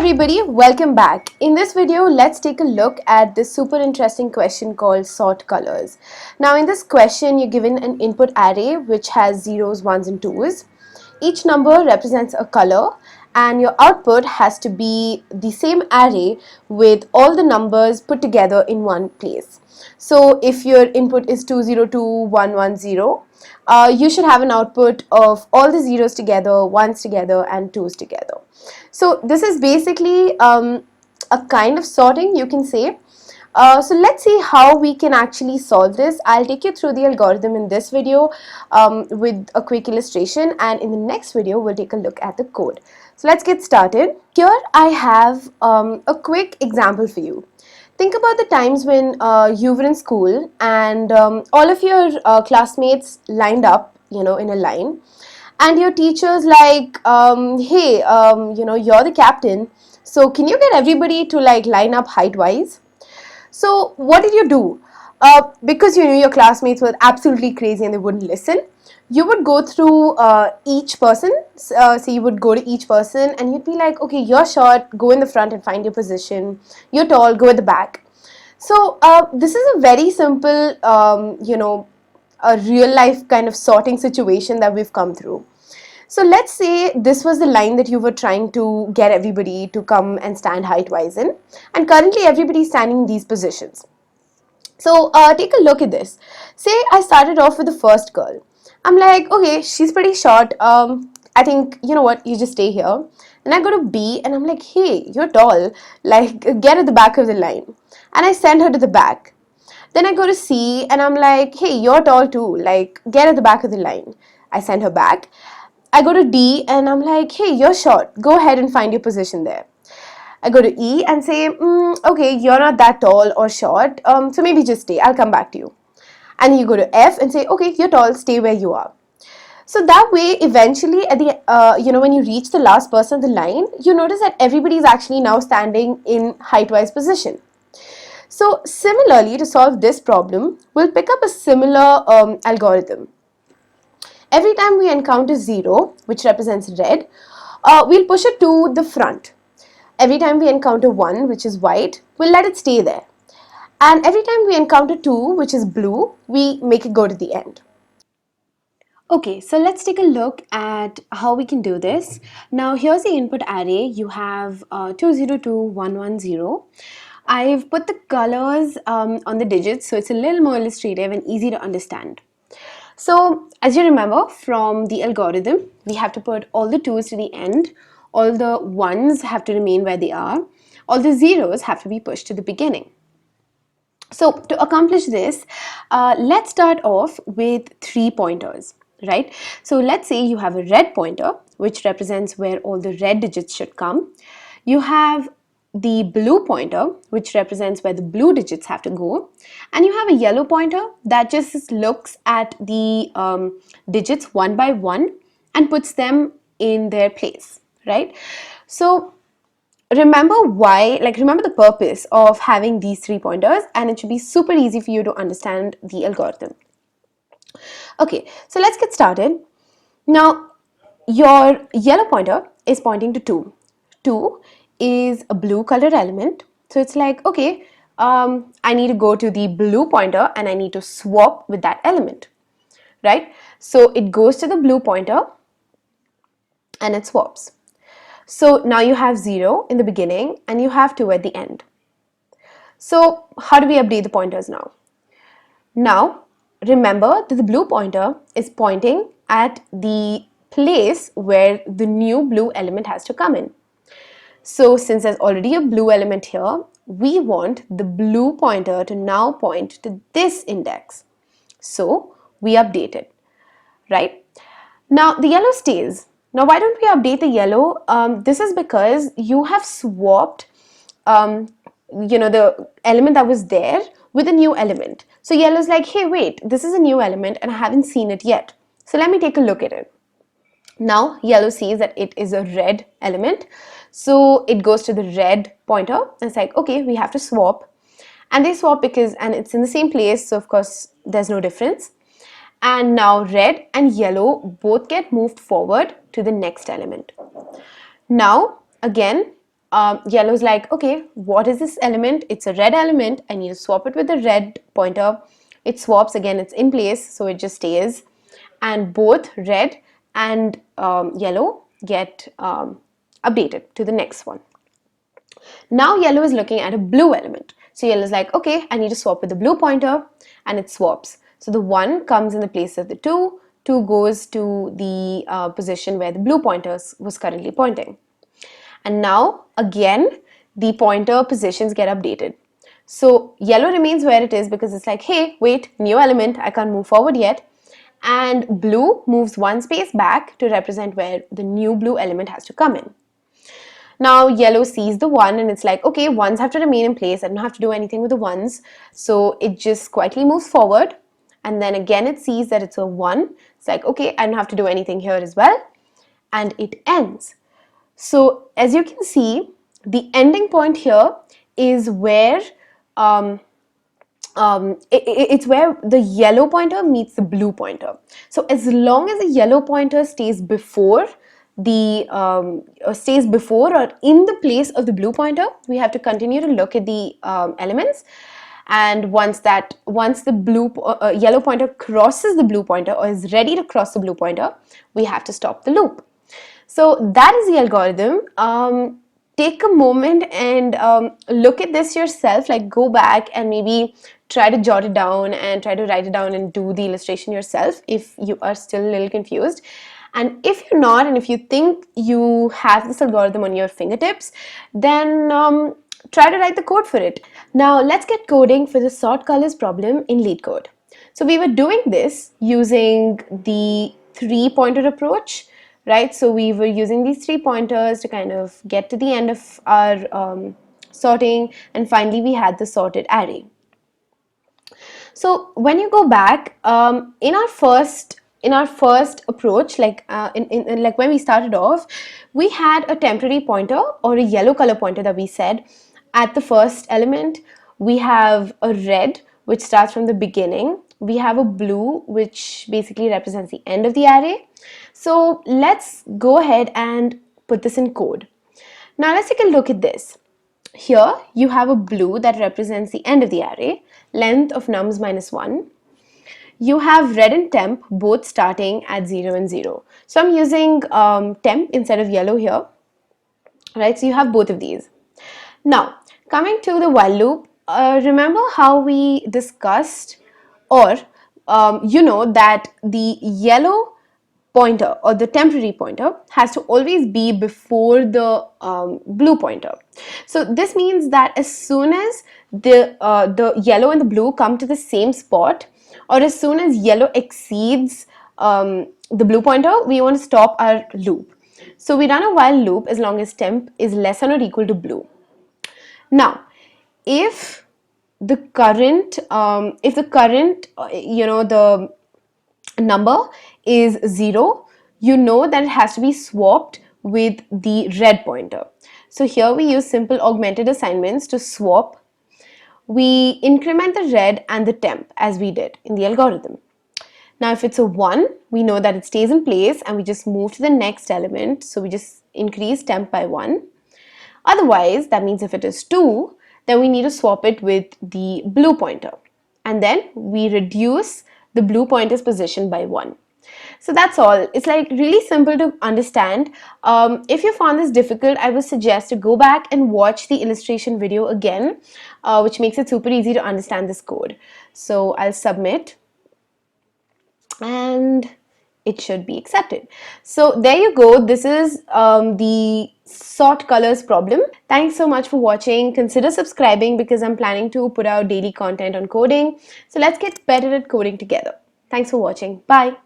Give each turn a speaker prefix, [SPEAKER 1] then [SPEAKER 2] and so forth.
[SPEAKER 1] everybody, welcome back. In this video, let's take a look at this super interesting question called sort colors. Now in this question, you're given an input array which has zeros, ones and twos. Each number represents a color and your output has to be the same array with all the numbers put together in one place. So if your input is 202110, you should have an output of all the zeros together, ones together and twos together. So this is basically a kind of sorting, you can say. So let's see how we can actually solve this. I'll take you through the algorithm in this video with a quick illustration, and in the next video we'll take a look at the code. So let's get started. Here I have a quick example for you. Think about the times when you were in school and all of your classmates lined up, in a line, and your teacher's like, hey, you're the captain, so can you get everybody to line up height wise? So what did you do? Because you knew your classmates were absolutely crazy and they wouldn't listen, you would go through each person. So you would go to each person and you'd be like, okay, you're short, go in the front and find your position. You're tall, go at the back. So this is a very simple, a real life kind of sorting situation that we've come through. So let's say this was the line that you were trying to get everybody to come and stand height-wise in, and currently everybody is standing in these positions. So take a look at this. Say I started off with the first girl. I'm like, okay, she's pretty short. I think, you know what, you just stay here. Then I go to B and I'm like, hey, you're tall, get at the back of the line. And I send her to the back. Then I go to C and I'm like, hey, you're tall too, get at the back of the line. I send her back. I go to D and I'm like, hey, you're short, go ahead and find your position there. I go to E and say, okay, you're not that tall or short, so maybe just stay, I'll come back to you. And you go to F and say, okay, you're tall, stay where you are. So that way, eventually, at the when you reach the last person of the line, you notice that everybody is actually now standing in height-wise position. So similarly, to solve this problem, we'll pick up a similar algorithm. Every time we encounter 0, which represents red, we'll push it to the front. Every time we encounter 1, which is white, we'll let it stay there. And every time we encounter 2, which is blue, we make it go to the end. Okay, so let's take a look at how we can do this. Now here's the input array. You have 202110. I've put the colors on the digits, so it's a little more illustrative and easy to understand. So as you remember from the algorithm, we have to put all the 2's to the end, all the 1's have to remain where they are, all the 0's have to be pushed to the beginning. So to accomplish this, let's start off with 3 pointers, right? So let's say you have a red pointer, which represents where all the red digits should come. You have the blue pointer, which represents where the blue digits have to go, and you have a yellow pointer that just looks at the digits one by one and puts them in their place, right? So remember remember the purpose of having these 3 pointers, and it should be super easy for you to understand the algorithm. Okay, so let's get started. Now your yellow pointer is pointing to 2. 2 is a blue colored element, so it's like, okay, I need to go to the blue pointer and I need to swap with that element, right? So it goes to the blue pointer and it swaps. So now you have 0 in the beginning and you have 2 at the end. So how do we update the pointers now? Now remember that the blue pointer is pointing at the place where the new blue element has to come in. So since there's already a blue element here, we want the blue pointer to now point to this index. So we update it, right? Now the yellow stays. Now why don't we update the yellow? This is because you have swapped the element that was there with a new element. So yellow is like, hey, wait, this is a new element and I haven't seen it yet. So let me take a look at it. Now yellow sees that it is a red element, so it goes to the red pointer and it's like, okay, we have to swap, and they swap and it's in the same place, so of course there's no difference. And now red and yellow both get moved forward to the next element. Now again Yellow's like, okay, what is this element? It's a red element. I need to swap it with the red pointer. It swaps again, it's in place, so it just stays. And both red and yellow get updated to the next one. Now yellow is looking at a blue element. So yellow is like, okay, I need to swap with the blue pointer, and it swaps. So the 1 comes in the place of the 2, 2 goes to the position where the blue pointer was currently pointing. And now again the pointer positions get updated. So yellow remains where it is because it's like, hey, wait, new element, I can't move forward yet. And blue moves 1 space back to represent where the new blue element has to come in. Now yellow sees the 1 and it's like, okay, 1s have to remain in place. I don't have to do anything with the 1s. So it just quietly moves forward. And then again it sees that it's a 1. It's like, okay, I don't have to do anything here as well. And it ends. So as you can see, the ending point here is where it's where the yellow pointer meets the blue pointer. So as long as the yellow pointer stays before the or in the place of the blue pointer, we have to continue to look at the elements. And once the yellow pointer crosses the blue pointer or is ready to cross the blue pointer, we have to stop the loop. So that is the algorithm. Take a moment and look at this yourself, like go back and maybe try to jot it down and try to write it down and do the illustration yourself if you are still a little confused. And if you're not, and if you think you have this algorithm on your fingertips, then try to write the code for it. Now let's get coding for the sort colors problem in LeetCode. So we were doing this using the 3-pointer approach, right? So we were using these 3 pointers to kind of get to the end of our sorting, and finally we had the sorted array. So when you go back, in our first approach, like like when we started off, we had a temporary pointer or a yellow color pointer that we said at the first element. We have a red which starts from the beginning. We have a blue which basically represents the end of the array. So let's go ahead and put this in code. Now let's take a look at this. Here you have a blue that represents the end of the array, length of nums -1. You have red and temp both starting at 0 and 0. So I'm using temp instead of yellow here, right? So you have both of these. Now coming to the while loop, remember how we discussed, or you know that the yellow pointer or the temporary pointer has to always be before the blue pointer. So this means that as soon as the yellow and the blue come to the same spot, or as soon as yellow exceeds the blue pointer, we want to stop our loop. So we run a while loop as long as temp is less than or equal to blue. Now if the current the number is 0, you know that it has to be swapped with the red pointer. So here we use simple augmented assignments to swap. We increment the red and the temp as we did in the algorithm. Now if it's a 1, we know that it stays in place and we just move to the next element. So we just increase temp by 1. Otherwise, that means if it is 2, then we need to swap it with the blue pointer. And then we reduce the blue pointer's position by 1. So that's all. It's like really simple to understand. If you found this difficult, I would suggest to go back and watch the illustration video again, which makes it super easy to understand this code. So I'll submit and it should be accepted. So there you go. This is the sort colors problem. Thanks so much for watching. Consider subscribing because I'm planning to put out daily content on coding. So let's get better at coding together. Thanks for watching. Bye.